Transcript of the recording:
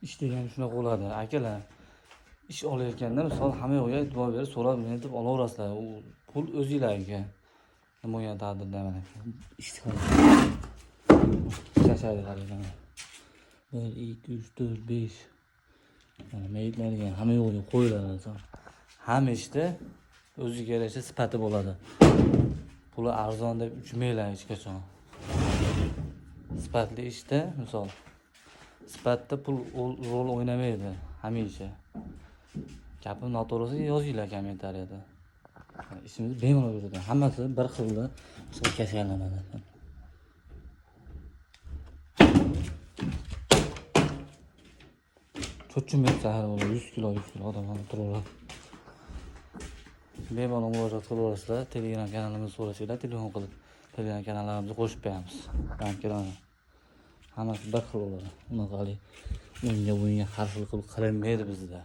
ish degan shunaqa bo'ladi akalar. Ish olayotganda misol hamma yoqqa e'tibor berib so'rab aytib olaverasizlar. U pul o'zingizlarga. Nima bo'lgan taqdirda mana ish chashadi qarayman. 1 2 3 4 5 mana mayitlarga hamma yo'qga qo'yiladi. Hamma ishda o'ziga yarasha sifati bo'ladi. Puli arzon deb uchmaylar hech qachon. Sifatli ishda misol sifatda pul rol o'ynamaydi hamisha. Gapim noto'g'risi yozinglar kommentariyada. Ishimiz bemalol yuradi. Hammasi bir xilda kashaylanadi. Cho'chimib sahar bo'ladi 100 kilo odam ham turaveradi. Bemalol murojaat qilaverasizlar. Telegram kanalimizni so'rashinglar, telefon qilib Telegram kanallarimizni qo'shib beramiz. Bankirani. Hammasi bir xil bo'ladi. Unaqali o'yinga qarshilik qilib qilinmaydi bizda.